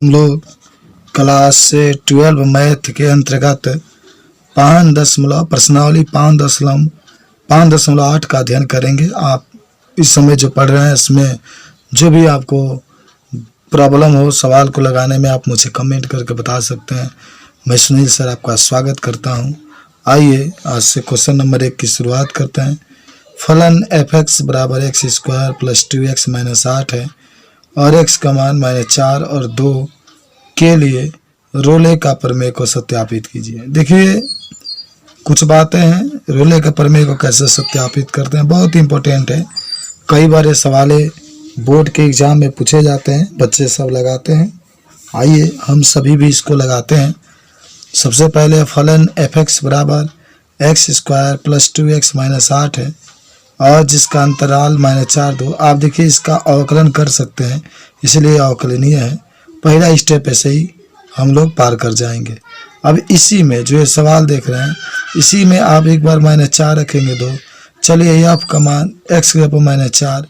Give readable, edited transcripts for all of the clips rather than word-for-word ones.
हम लोग class 12 math के अंतर्गत 5.प्रश्नावली 5.8 का अध्ययन करेंगे। आप इस समय जो पढ़ रहे हैं इसमें जो भी आपको प्रॉब्लम हो सवाल को लगाने में आप मुझे कमेंट करके बता सकते हैं। मैं सुनील सर आपका स्वागत करता हूं। आइए आज से क्वेश्चन नंबर 1 की शुरुआत करते हैं। फलन f(x) बराबर x² प्लस 2x माइनस 8 है और x का मान -4 और 2 के लिए रोले का प्रमेय को सत्यापित कीजिए। देखिए कुछ बातें हैं, रोले का प्रमेय को कैसे सत्यापित करते हैं, बहुत इंपॉर्टेंट है। कई बार ये सवाले बोर्ड के एग्जाम में पूछे जाते हैं, बच्चे सब लगाते हैं। आइए हम सभी भी इसको लगाते हैं। सबसे पहले फलन f(x) बराबर x² प्लस 2x माइनस 8 है और जिसका अंतराल -4 2। आप देखिए इसका अवकलन कर सकते हैं, इसलिए अवकलनीय है। पहला स्टेप ऐसे ही हम लोग पार कर जाएंगे। अब इसी में जो ये सवाल देख रहे हैं इसी में आप एक बार -4 रखेंगे 2। चलिए f का मान x के ऊपर -4,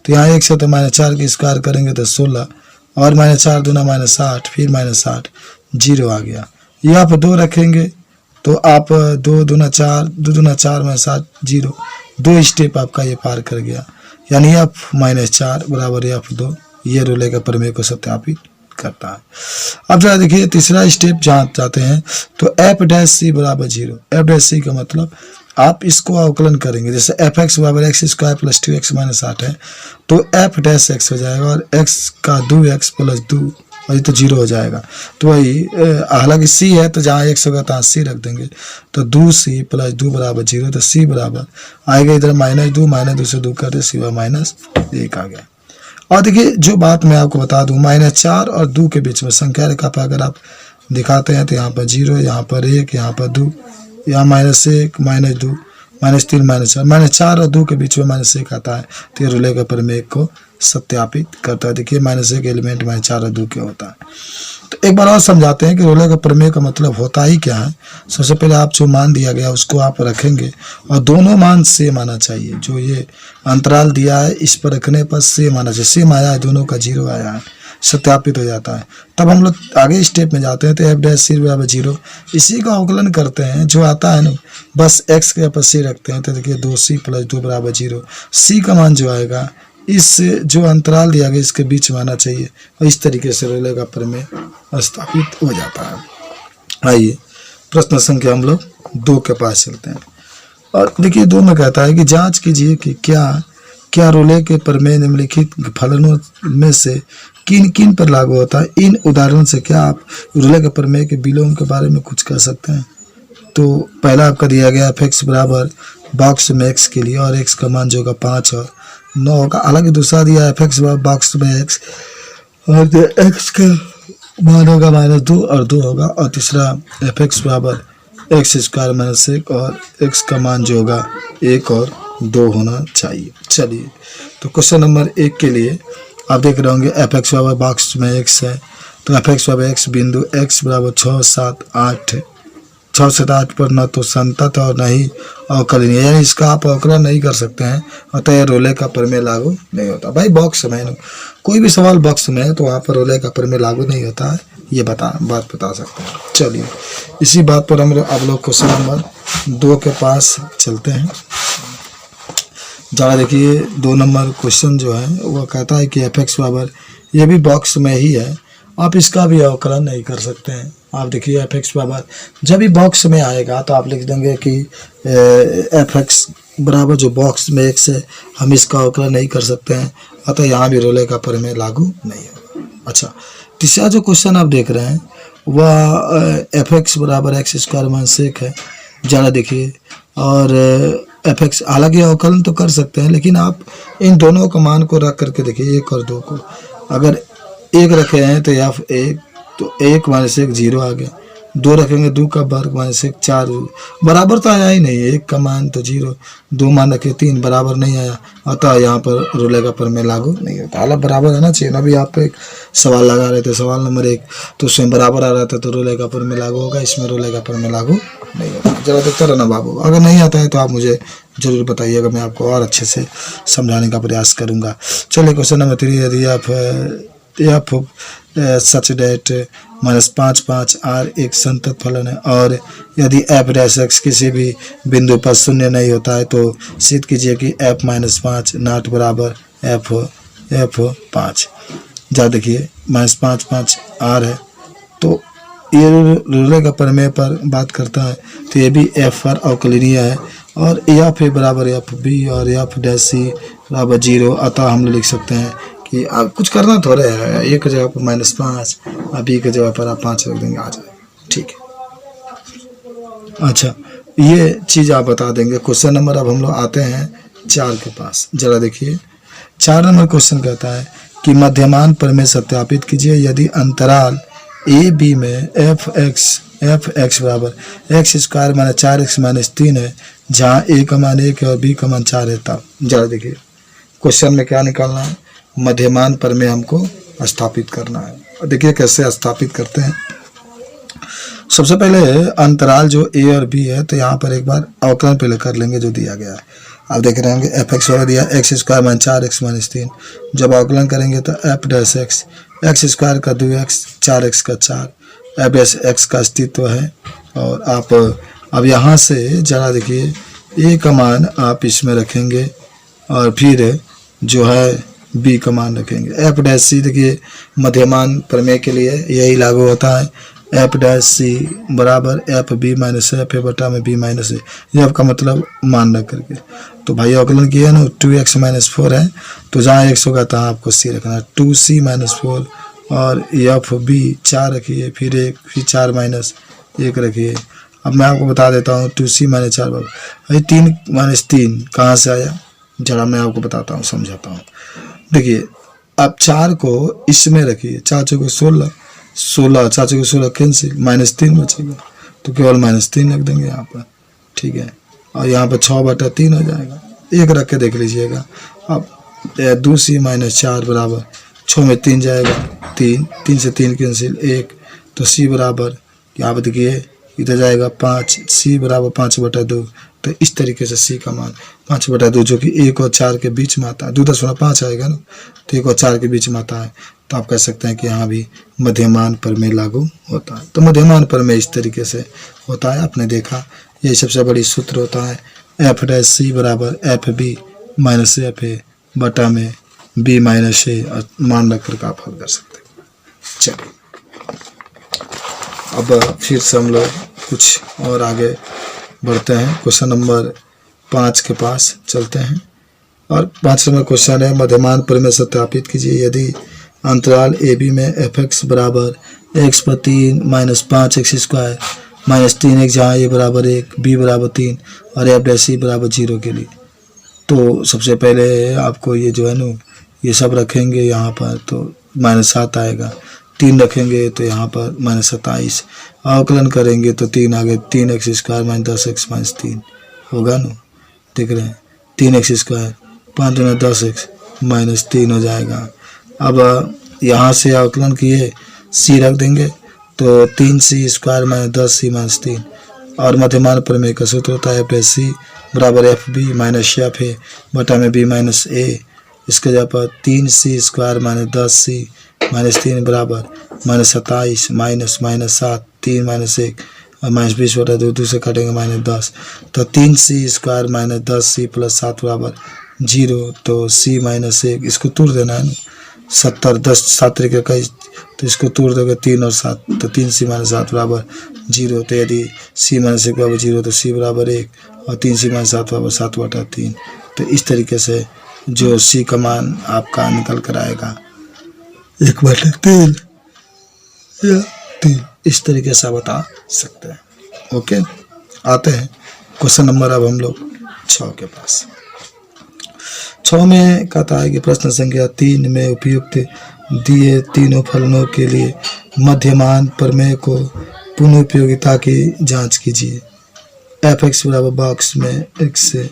तो यहाँ x है तो -4 की स्क्वायर करेंगे तो 16 और -4 दूना -8 फिर -8 0 आ गया। f 2 रखेंगे तो आप 2 दूना 4 2 दूना 4 -7 0, 2 स्टेप आपका ये पार कर गया, यानी f -4 बराबर f 2। ये रोले का प्रमेय को सत्यापित करता है। अब जरा देखिए तीसरा स्टेप जहाँ जाते हैं तो f' बराबर 0। f' का मतलब आप इसको अवकलन करेंगे, जैसे f(x) बराबर x² प्लस 2x माइनस 8 है तो f' हो जाएगा और x का 2x प्लस 2 वही तो 0 हो जाएगा। तो वही हालांकि c है तो जहाँ x होगा तहाँ c रख देंगे, तो 2c प्लस 2 बराबर 0, तो c बराबर आएगा इधर -2 से 2 करते c -1 आ गया। और देखिए जो बात मैं आपको बता दूं, -4 और 2 के बीच में संख्या रेखा पर अगर आप दिखाते हैं तो यहाँ पर 0, यहाँ पर 1, यहाँ पर 2, यहाँ -1 -2 -3 -4 और 2 के बीच में -1 आता है, तो ये रोले का प्रमेय को सत्यापित करता है। देखिए -1 एलिमेंट -4 और 2 के होता है। तो एक बार और समझाते हैं कि रोले का प्रमेय का मतलब होता ही क्या है। सबसे पहले आप जो मान दिया गया उसको आप रखेंगे और दोनों मान सेम आना चाहिए। जो ये अंतराल दिया है इस पर रखने पर सेम आना चाहिए, सेम आया है, दोनों का 0 आया है, सत्यापित हो जाता है। तब हम लोग आगे स्टेप में जाते हैं तो f' बराबर 0, इसी का अवकलन करते हैं। जो आता है ना बस x के ऊपर c रखते हैं, तो देखिए 2c प्लस 2 बराबर 0। c का मान जो आएगा इस जो अंतराल दिया गया इसके बीच में आना चाहिए और इस तरीके से रोले का प्रमेय स्थापित हो जाता है। आइए प्रश्न संख्या हम लोग 2 के पास चलते हैं और देखिए 2 में कहता है कि जांच कीजिए कि क्या रोले के प्रमेय निम्नलिखित फलनों में से किन किन पर लागू होता है। इन उदाहरणों से क्या आप रोले के प्रमेय के विलोम के बारे में कुछ कह सकते हैं। तो पहला आपका दिया गया f(x) बराबर बॉक्स में x के लिए और x का मान जो होगा 5 और 9 होगा। हालांकि दूसरा दिया f(x) बराबर बॉक्स में x और x का मान होगा -2 और 2 होगा, और तीसरा f(x) बराबर x² माइनस 1 और x का मान जो होगा 1 और 2 होना चाहिए। चलिए तो क्वेश्चन नंबर 1 के लिए आप देख रहे होंगे f(x) बराबर बॉक्स में x है, तो f(x) बराबर x बिंदु x बराबर 6 7 8 पर न तो संतत और न ही अवकलनीय, यानी इसका आप अवकलन नहीं कर सकते हैं, अतः यह रोले का प्रमेय लागू नहीं होता। भाई बॉक्स में है, कोई भी सवाल बॉक्स में है तो वहाँ पर रोले का प्रमेय लागू नहीं होता है, ये बात बता सकते हैं। चलिए इसी बात पर हम आप लोग क्वेश्चन नंबर 2 के पास चलते हैं। जरा देखिए 2 नंबर क्वेश्चन जो है वो कहता है कि f(x) बराबर ये भी बॉक्स में ही है, आप इसका भी अवकलन नहीं कर सकते हैं। आप देखिए f(x) बराबर जब भी बॉक्स में आएगा तो आप लिख देंगे कि f(x) बराबर जो बॉक्स में x है हम इसका अवकलन नहीं कर सकते हैं, अतः यहाँ भी रोले का प्रमेय लागू नहीं होगा। अच्छा तीसरा जो क्वेश्चन आप देख रहे हैं वह f(x) बराबर x² माइनस 1 है। ज़रा देखिए और f(x) हालांकि अवकलन तो कर सकते हैं, लेकिन आप इन दोनों का मान को रख करके देखिए 1 और 2 को, अगर 1 रखे हैं तो f(1) तो 1 माइनस 1 0 आ गया, 2 रखेंगे 2 का वर्ग माइनस 1 4 बराबर तो आया ही नहीं, 1 का मान तो 0, 2 मान रखे 3 बराबर नहीं आया, अतः यहाँ पर रोले का प्रमेय लागू नहीं होता। हालांकि बराबर आना चाहिए ना। अभी आप एक सवाल लगा रहे थे सवाल नंबर 1 तो उसमें बराबर आ रहा था तो रोले का प्रमेय लागू होगा, इसमें रोले का प्रमेय लागू नहीं होता। जरा देखते रहना बाबू, अगर नहीं आता है तो आप मुझे जरूर बताइएगा, मैं आपको और अच्छे से समझाने का प्रयास करूँगा। चलिए क्वेश्चन नंबर 3 यदि आप सच डेट -5 r एक संतत फलन है, और यदि f डैश x किसी भी बिंदु पर शून्य नहीं होता है तो सिद्ध कीजिए कि f -5 नॉट बराबर f5। जहाँ देखिए -5 r है, तो ये रूले का प्रमेय पर बात करता है, तो ये भी f पर अवकलनीय है, और f a बराबर fb और f डैश c बराबर 0। अतः हम लोग लिख सकते हैं कि आप कुछ करना थोड़ा है, a की जगह पर -5 और b की जगह पर आप 5 रख देंगे, आ जाएगा। ठीक है, अच्छा ये चीज़ आप बता देंगे। क्वेश्चन नंबर अब हम लोग आते हैं 4 के पास। जरा देखिए 4 नंबर क्वेश्चन कहता है कि मध्यमान प्रमेय सत्यापित कीजिए यदि अंतराल ए बी में एफ एक्स बराबर x² - 4x - 3 है, जहाँ a का मान 1 है और b का मान 4 है। तब जरा देखिए क्वेश्चन में क्या निकालना है, मध्यमान प्रमेय हमको स्थापित करना है। देखिए कैसे स्थापित करते हैं। सबसे पहले अंतराल जो a और b है, तो यहाँ पर एक बार अवकलन पहले कर लेंगे जो दिया गया है। आप देख रहे होंगे f(x) वाला दिया x² - 4x - 3। जब अवकलन करेंगे तो f डैश x² का 2x 4x का 4, f डैश x का अस्तित्व है। और आप अब यहाँ से जरा देखिए a का मान आप इसमें रखेंगे और फिर जो है b का मान रखेंगे। f डैश c देखिए मध्यमान प्रमेय के लिए यही लागू होता है, f डैश c बराबर f b minus f a बटा में b माइनस a, ये आपका मतलब मान रख करके। तो भाई अवकलन किया ना, 2x - 4 है, तो जहाँ x होगा तहाँ आपको c रखना है। 2c - 4 और f b 4 रखिए, फिर 1 फिर 4 माइनस 1 रखिए। अब मैं आपको बता देता हूँ 2c - 4 भाई 3 - 3 कहाँ से आया, जरा मैं आपको बताता हूँ, समझाता हूँ। देखिए अब 4 को इसमें रखिए, 4 चौके 16, 4 चौके 16 कैंसिल, -3 बचेगा, तो केवल -3 रख देंगे यहाँ पर। ठीक है, और यहाँ पर 6/3 हो जाएगा, 1 रख के देख लीजिएगा। अब 2c - 4 बराबर 6 में 3 जाएगा, 3 से 3 कैंसिल 1, तो c बराबर यहाँ पर देखिए इधर जाएगा 5, c बराबर 5/2। तो इस तरीके से c का मान 5/2 जो कि 1 और 4 के बीच में आता है, 2.5 आएगा ना, तो 1 और 4 के बीच में आता है। तो आप कह सकते हैं कि यहाँ भी मध्यमान प्रमेय लागू होता है। तो मध्यमान प्रमेय इस तरीके से होता है, आपने देखा यही सबसे बड़ी सूत्र होता है, f डैश c बराबर f b minus f a बटा में b माइनस a, और मान रख कर आप हल कर सकते हैं। चलिए अब फिर से हम लोग कुछ और आगे बढ़ते हैं, क्वेश्चन नंबर 5 के पास चलते हैं। और 5 नंबर क्वेश्चन है, मध्यमान प्रमेय सत्यापित कीजिए यदि अंतराल ए बी में f(x) बराबर x/3 - 5x² - 3x, जहाँ a बराबर 1 b बराबर 3 और f डैश c बराबर 0 के लिए। तो सबसे पहले आपको ये जो है ना, ये सब रखेंगे यहाँ पर, तो -7 आएगा। 3 रखेंगे तो यहाँ पर -27, अवकलन करेंगे तो 3 आगे, 3x² - 10x - 3 होगा ना, देख रहे हैं 3x², 5 दूना 10x -3 हो जाएगा। अब यहाँ से अवकलन किए c रख देंगे, तो 3c² - 10c - 3, और मध्यमान प्रमेय का सूत्र होता है f c बराबर f b minus f a बटा में b माइनस a। इसके जगह पर 3c² - 10c - 3 बराबर -27 -7 3 -1 और -20/2, 2 से काटेंगे -10, तो 3c² - 10c + 7 बराबर 0। तो c - 1 इसको तोड़ देना है ना, 70 10 7 तरीके का, तो इसको तोड़ दोगे 3 और 7, तो 3c - 7 बराबर 0। तो यदि c - 1 बराबर 0 तो c बराबर 1 और 3c - 7 बराबर 7/3। तो इस तरीके से जो c का मान आपका निकल कर आएगा 1/3 या 3, इस तरीके से बता सकते हैं। ओके, आते हैं क्वेश्चन नंबर अब हम लोग 6 के पास। 6 में कहता है कि प्रश्न संख्या 3 में उपयुक्त दिए तीनों फलनों के लिए मध्यमान प्रमेय को पुनः उपयोगिता की जांच कीजिए। f(x) बराबर बॉक्स में x से,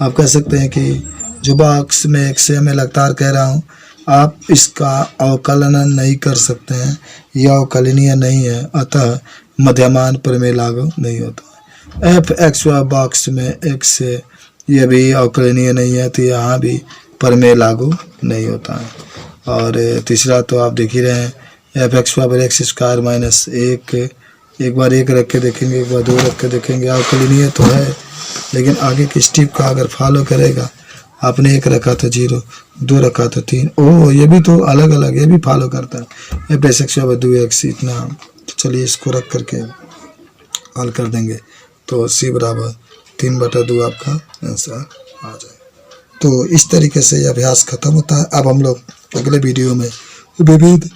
आप कह सकते हैं कि जो बॉक्स में x से मैं लगातार कह रहा हूँ, आप इसका अवकलन नहीं कर सकते हैं, यह अवकलनीय नहीं है, अतः मध्यमान प्रमेय लागू नहीं होता है। f(x) बॉक्स में x से, यह भी अवकलनीय नहीं है, तो यहाँ भी प्रमेय लागू नहीं होता है। और तीसरा तो आप देख ही रहे हैं, एफ एक्स बराबर एक्स स्क्वायर माइनस 1, एक बार 1 रख के देखेंगे, एक बार 2 रख के देखेंगे। अवकलनीय तो है लेकिन आगे की स्टेप का अगर फॉलो करेगा, आपने 1 रखा तो 0, 2 रखा तो 3, ओह ये भी तो अलग अलग, ये भी फॉलो करता है। एफ एक्स बराबर 2x इतना। तो चलिए इसको रख करके हल कर देंगे तो c बराबर 3/2 आपका आंसर आ जाए। तो इस तरीके से ये अभ्यास खत्म होता है। अब हम लोग अगले वीडियो में विविध